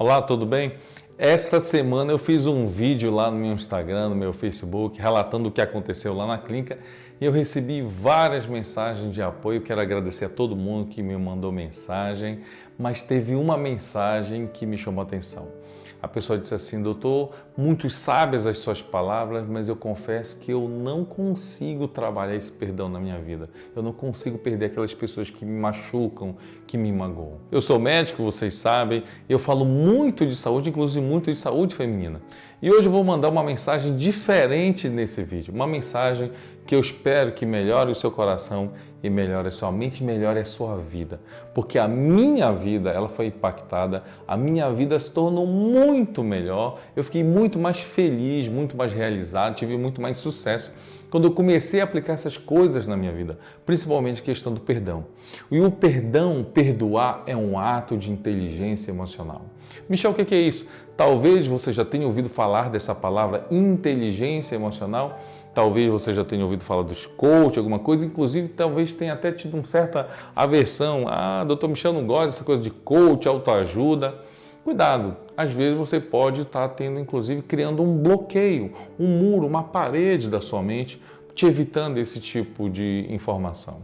Olá, tudo bem? Essa semana eu fiz um vídeo lá no meu Instagram, no meu Facebook, relatando o que aconteceu lá na clínica e eu recebi várias mensagens de apoio. Quero agradecer a todo mundo que me mandou mensagem, mas teve uma mensagem que me chamou a atenção. A pessoa disse assim: doutor, muito sábias as suas palavras, mas eu confesso que eu não consigo trabalhar esse perdão na minha vida. Eu não consigo perder aquelas pessoas que me machucam, que me magoam. Eu sou médico, vocês sabem, eu falo muito de saúde, inclusive muito de saúde feminina. E hoje eu vou mandar uma mensagem diferente nesse vídeo, uma mensagem que eu espero que melhore o seu coração e melhore a sua mente, melhore a sua vida. Porque a minha vida, ela foi impactada, a minha vida se tornou muito melhor, eu fiquei muito mais feliz, muito mais realizado, tive muito mais sucesso quando eu comecei a aplicar essas coisas na minha vida, principalmente a questão do perdão. E o perdão, perdoar, é um ato de inteligência emocional. Michel, o que é isso? Talvez você já tenha ouvido falar dessa palavra inteligência emocional. Talvez você já tenha ouvido falar dos coach, alguma coisa, inclusive talvez tenha até tido uma certa aversão. Doutor Michel não gosta dessa coisa de coach, autoajuda. Cuidado, às vezes você pode estar tendo, inclusive, criando um bloqueio, um muro, uma parede da sua mente, te evitando esse tipo de informação.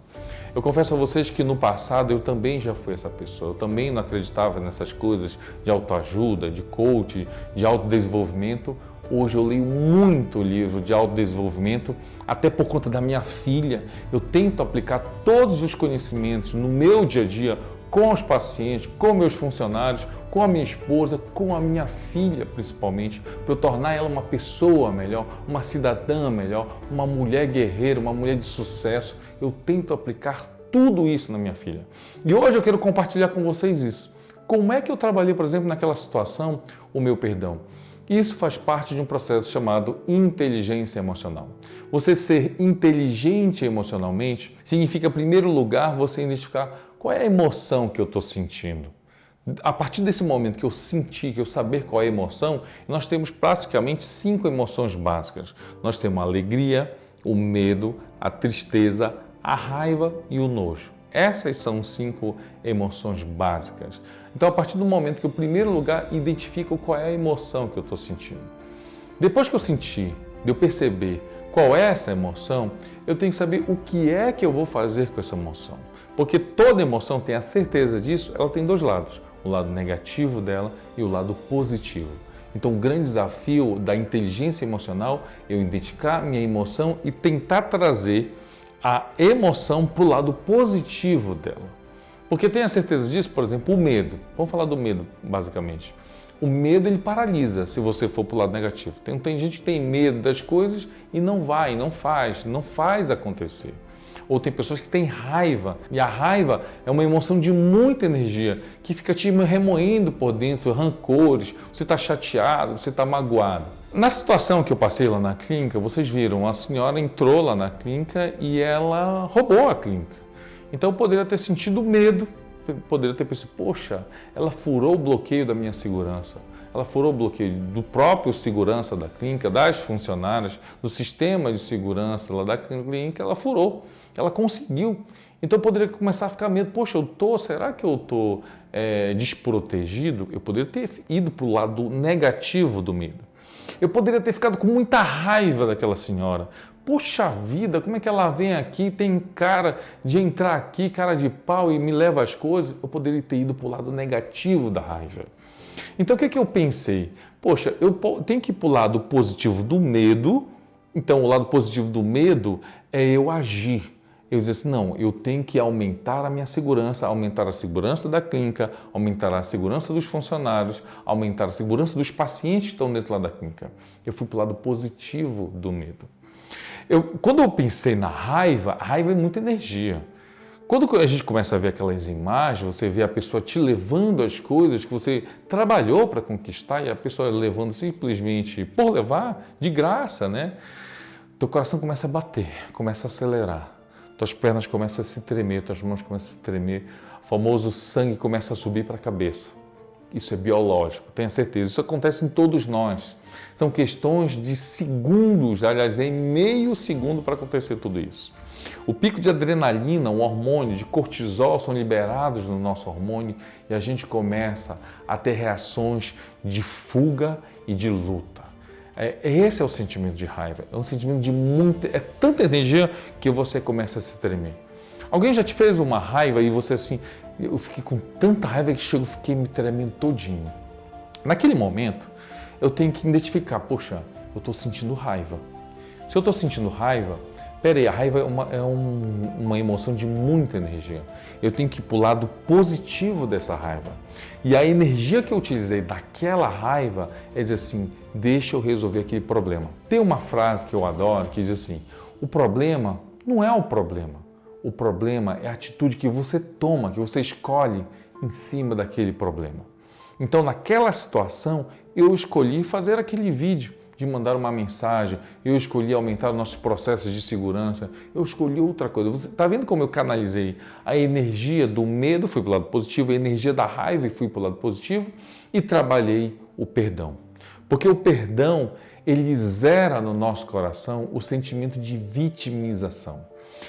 Eu confesso a vocês que no passado eu também já fui essa pessoa, eu também não acreditava nessas coisas de autoajuda, de coach, de autodesenvolvimento. Hoje eu leio muito livro de autodesenvolvimento, até por conta da minha filha. Eu tento aplicar todos os conhecimentos no meu dia a dia, com os pacientes, com meus funcionários, com a minha esposa, com a minha filha principalmente, para eu tornar ela uma pessoa melhor, uma cidadã melhor, uma mulher guerreira, uma mulher de sucesso. Eu tento aplicar tudo isso na minha filha. E hoje eu quero compartilhar com vocês isso. Como é que eu trabalhei, por exemplo, naquela situação, o meu perdão? Isso faz parte de um processo chamado inteligência emocional. Você ser inteligente emocionalmente significa, em primeiro lugar, você identificar qual é a emoção que eu estou sentindo. A partir desse momento que eu senti, que eu saber qual é a emoção, nós temos praticamente 5 emoções básicas. Nós temos a alegria, o medo, a tristeza, a raiva e o nojo. Essas são 5 emoções básicas. Então, a partir do momento que eu, em primeiro lugar, identifico qual é a emoção que eu estou sentindo. Depois que eu sentir, de eu perceber qual é essa emoção, eu tenho que saber o que é que eu vou fazer com essa emoção. Porque toda emoção, tem a certeza disso, ela tem 2 lados. O lado negativo dela e o lado positivo. Então, o grande desafio da inteligência emocional é eu identificar minha emoção e tentar trazer a emoção para o lado positivo dela. Porque tenha certeza disso, por exemplo, o medo. Vamos falar do medo, basicamente. O medo, ele paralisa se você for para o lado negativo. Tem gente que tem medo das coisas e não vai, não faz acontecer. Ou tem pessoas que têm raiva, e a raiva é uma emoção de muita energia, que fica te remoendo por dentro, rancores, você está chateado, você está magoado. Na situação que eu passei lá na clínica, vocês viram, a senhora entrou lá na clínica e ela roubou a clínica. Então eu poderia ter sentido medo, poderia ter pensado, poxa, ela furou o bloqueio da minha segurança. Ela furou o bloqueio do próprio segurança da clínica, das funcionárias, do sistema de segurança lá da clínica, ela furou, ela conseguiu. Então eu poderia começar a ficar medo, poxa, será que eu estou desprotegido? Eu poderia ter ido para o lado negativo do medo. Eu poderia ter ficado com muita raiva daquela senhora. Poxa vida, como é que ela vem aqui, tem cara de entrar aqui, cara de pau e me leva as coisas? Eu poderia ter ido para o lado negativo da raiva. Então o que eu pensei? Poxa, eu tenho que ir para o lado positivo do medo. Então o lado positivo do medo é eu agir. Eu disse assim, não, eu tenho que aumentar a minha segurança, aumentar a segurança da clínica, aumentar a segurança dos funcionários, aumentar a segurança dos pacientes que estão dentro lá da clínica. Eu fui para o lado positivo do medo. Quando eu pensei na raiva, a raiva é muita energia. Quando a gente começa a ver aquelas imagens, você vê a pessoa te levando as coisas que você trabalhou para conquistar e a pessoa levando simplesmente por levar, de graça, né? Teu coração começa a bater, começa a acelerar. Tuas pernas começam a se tremer, tuas mãos começam a se tremer, o famoso sangue começa a subir para a cabeça. Isso é biológico, tenha certeza. Isso acontece em todos nós. São questões de segundos, aliás, em meio segundo para acontecer tudo isso. O pico de adrenalina, o hormônio de cortisol são liberados no nosso hormônio e a gente começa a ter reações de fuga e de luta. Esse é o sentimento de raiva, é um sentimento de é tanta energia que você começa a se tremer. Alguém já te fez uma raiva e você assim, eu fiquei com tanta raiva que fiquei me tremendo todinho. Naquele momento, eu tenho que identificar, poxa, eu estou sentindo raiva. Se eu estou sentindo raiva, peraí, a raiva é uma emoção de muita energia. Eu tenho que ir para o lado positivo dessa raiva. E a energia que eu utilizei daquela raiva é dizer assim, deixa eu resolver aquele problema. Tem uma frase que eu adoro que diz assim, o problema não é o problema. O problema é a atitude que você toma, que você escolhe em cima daquele problema. Então, naquela situação, eu escolhi fazer aquele vídeo, de mandar uma mensagem, eu escolhi aumentar nossos processos de segurança, eu escolhi outra coisa. Você está vendo como eu canalizei a energia do medo, fui para o lado positivo, a energia da raiva e fui para o lado positivo e trabalhei o perdão. Porque o perdão, ele zera no nosso coração o sentimento de vitimização.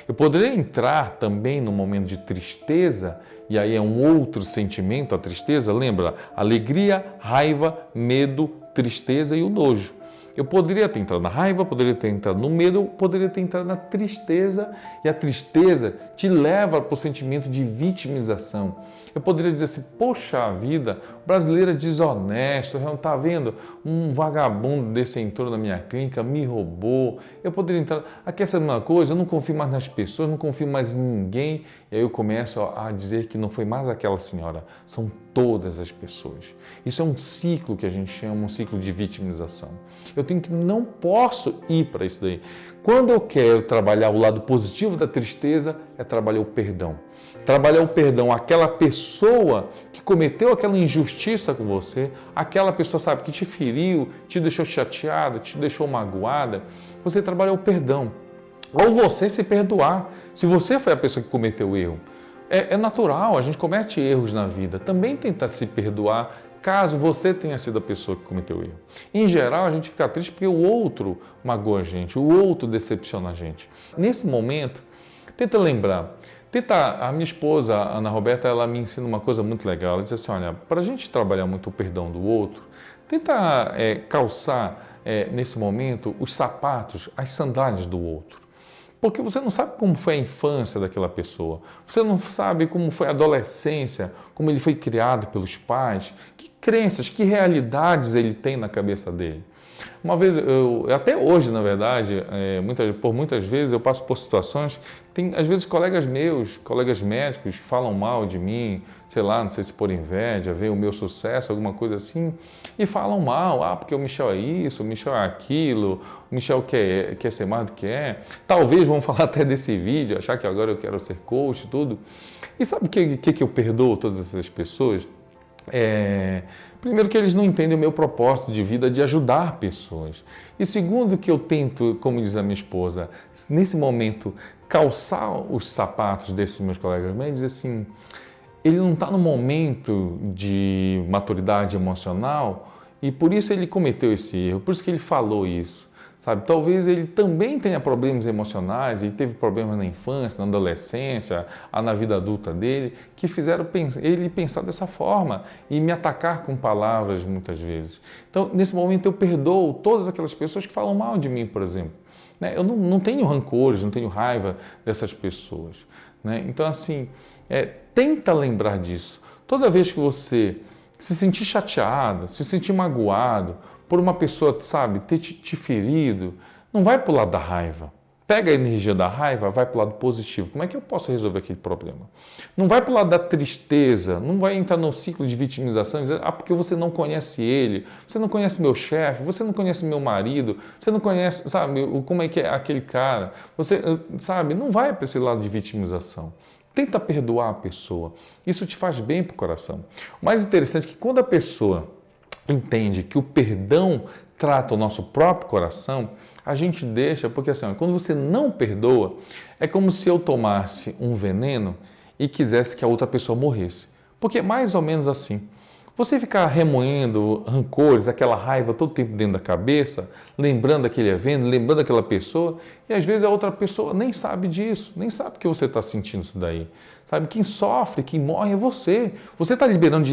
Eu poderia entrar também no momento de tristeza, e aí é um outro sentimento, a tristeza, lembra? Alegria, raiva, medo, tristeza e o nojo. Eu poderia ter entrado na raiva, poderia ter entrado no medo, poderia ter entrado na tristeza, e a tristeza te leva para o sentimento de vitimização. Eu poderia dizer assim, poxa vida, o brasileiro é desonesto, não está vendo? Um vagabundo desse entrou na minha clínica, me roubou. Eu poderia entrar, aqui essa mesma coisa, eu não confio mais nas pessoas, não confio mais em ninguém. E aí eu começo a dizer que não foi mais aquela senhora, são todas as pessoas. Isso é um ciclo que a gente chama, um ciclo de vitimização. Eu tenho que, não posso ir para isso daí. Quando eu quero trabalhar o lado positivo da tristeza, é trabalhar o perdão. Trabalhar o perdão àquela pessoa que cometeu aquela injustiça com você, aquela pessoa, sabe, que te feriu, te deixou chateada, te deixou magoada, você trabalha o perdão. Ou você se perdoar, se você foi a pessoa que cometeu o erro. É natural, a gente comete erros na vida, também tentar se perdoar caso você tenha sido a pessoa que cometeu o erro. Em geral, a gente fica triste porque o outro magoa a gente, o outro decepciona a gente. Nesse momento, tenta lembrar. A minha esposa, a Ana Roberta, ela me ensina uma coisa muito legal. Ela diz assim, olha, para a gente trabalhar muito o perdão do outro, tenta calçar nesse momento os sapatos, as sandálias do outro. Porque você não sabe como foi a infância daquela pessoa, você não sabe como foi a adolescência, como ele foi criado pelos pais, que crenças, que realidades ele tem na cabeça dele. Uma vez, até hoje, na verdade, por muitas vezes eu passo por situações, tem às vezes colegas meus, colegas médicos, falam mal de mim, sei lá, não sei se por inveja, ver o meu sucesso, alguma coisa assim, e falam mal, porque o Michel é isso, o Michel é aquilo, o Michel quer ser mais do que é. Talvez vão falar até desse vídeo, achar que agora eu quero ser coach e tudo. E sabe o que eu perdoo todas essas pessoas? Primeiro que eles não entendem o meu propósito de vida de ajudar pessoas. E segundo que eu tento, como diz a minha esposa, nesse momento, calçar os sapatos desses meus colegas médicos, assim, ele não está no momento de maturidade emocional e por isso ele cometeu esse erro, por isso que ele falou isso. Sabe? Talvez ele também tenha problemas emocionais, ele teve problemas na infância, na adolescência, na vida adulta dele, que fizeram ele pensar dessa forma e me atacar com palavras muitas vezes. Então, nesse momento, eu perdoo todas aquelas pessoas que falam mal de mim, por exemplo. Eu não tenho rancores, não tenho raiva dessas pessoas. Então, assim, tenta lembrar disso. Toda vez que você se sentir chateado, se sentir magoado, por uma pessoa, sabe, ter te ferido, não vai para o lado da raiva. Pega a energia da raiva, vai para o lado positivo. Como é que eu posso resolver aquele problema? Não vai para o lado da tristeza, não vai entrar no ciclo de vitimização e dizer, porque você não conhece ele, você não conhece meu chefe, você não conhece meu marido, você não conhece, sabe, como é que é aquele cara. Você, sabe, não vai para esse lado de vitimização. Tenta perdoar a pessoa. Isso te faz bem para o coração. O mais interessante é que quando a pessoa entende que o perdão trata o nosso próprio coração, a gente deixa, porque assim, quando você não perdoa, é como se eu tomasse um veneno e quisesse que a outra pessoa morresse. Porque é mais ou menos assim. Você ficar remoendo rancores, aquela raiva todo tempo dentro da cabeça, lembrando aquele evento, lembrando aquela pessoa, e às vezes a outra pessoa nem sabe disso, nem sabe que você está sentindo isso daí. Sabe, quem sofre, quem morre é você. Você está liberando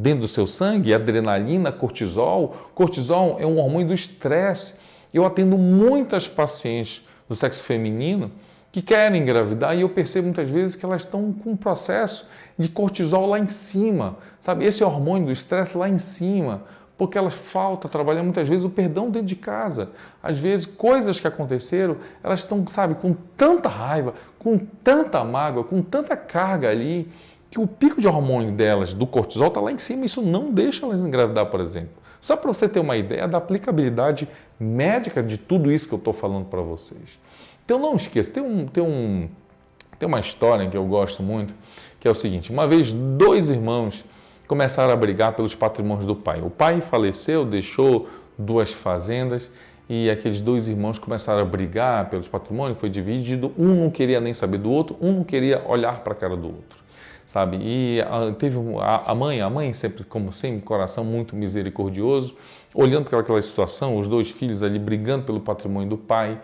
dentro do seu sangue adrenalina, cortisol. Cortisol é um hormônio do estresse. Eu atendo muitas pacientes do sexo feminino que querem engravidar e eu percebo muitas vezes que elas estão com um processo de cortisol lá em cima, sabe? Esse hormônio do estresse lá em cima, porque elas falta trabalhar muitas vezes o perdão dentro de casa. Às vezes, coisas que aconteceram, elas estão, sabe, com tanta raiva, com tanta mágoa, com tanta carga ali, que o pico de hormônio delas, do cortisol, está lá em cima. Isso não deixa elas engravidar, por exemplo. Só para você ter uma ideia da aplicabilidade médica de tudo isso que eu estou falando para vocês. Então não esqueça, tem uma história que eu gosto muito, que é o seguinte: uma vez 2 irmãos começaram a brigar pelos patrimônios do pai. O pai faleceu, deixou 2 fazendas e aqueles 2 irmãos começaram a brigar pelos patrimônios, foi dividido, um não queria nem saber do outro, um não queria olhar para a cara do outro. Sabe? E teve a mãe sempre, como sempre, coração muito misericordioso, olhando para aquela situação, os 2 filhos ali brigando pelo patrimônio do pai,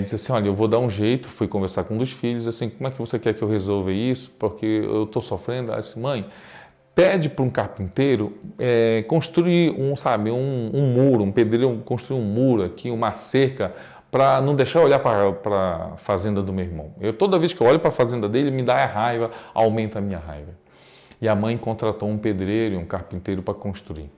disse assim: olha, eu vou dar um jeito. Fui conversar com um dos filhos, assim, como é que você quer que eu resolva isso? Porque eu estou sofrendo. Ela disse: mãe, pede para um carpinteiro construir um muro, um pedreiro construir um muro aqui, uma cerca, para não deixar eu olhar para a fazenda do meu irmão. Toda vez que eu olho para a fazenda dele, me dá a raiva, aumenta a minha raiva. E a mãe contratou um pedreiro e um carpinteiro para construir.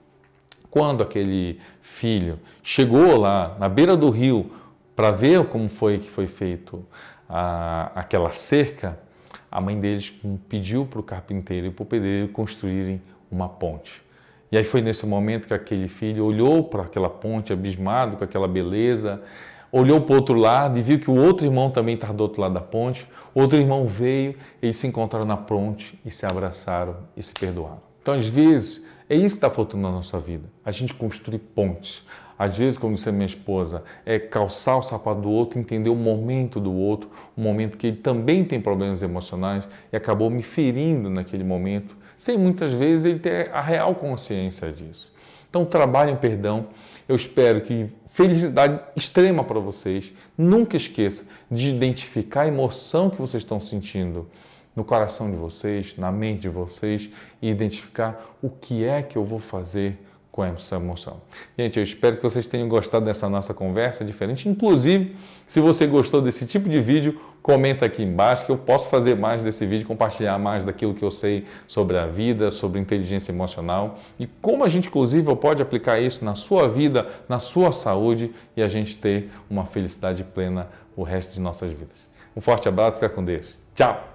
Quando aquele filho chegou lá na beira do rio para ver como foi que foi feito aquela cerca, a mãe deles pediu para o carpinteiro e para o pedreiro construírem uma ponte. E aí foi nesse momento que aquele filho olhou para aquela ponte, abismado com aquela beleza, olhou para o outro lado e viu que o outro irmão também estava do outro lado da ponte. O outro irmão veio, eles se encontraram na ponte e se abraçaram e se perdoaram. Então, às vezes, é isso que está faltando na nossa vida, a gente construir pontes. Às vezes, como disse a minha esposa, é calçar o sapato do outro, entender o momento do outro, o momento que ele também tem problemas emocionais e acabou me ferindo naquele momento, sem muitas vezes ele ter a real consciência disso. Então, trabalhem perdão. Eu espero que felicidade extrema para vocês. Nunca esqueça de identificar a emoção que vocês estão sentindo no coração de vocês, na mente de vocês, e identificar o que é que eu vou fazer com essa emoção. Gente, eu espero que vocês tenham gostado dessa nossa conversa diferente. Inclusive, se você gostou desse tipo de vídeo, comenta aqui embaixo que eu posso fazer mais desse vídeo, compartilhar mais daquilo que eu sei sobre a vida, sobre inteligência emocional e como a gente, inclusive, pode aplicar isso na sua vida, na sua saúde e a gente ter uma felicidade plena o resto de nossas vidas. Um forte abraço, fica com Deus. Tchau!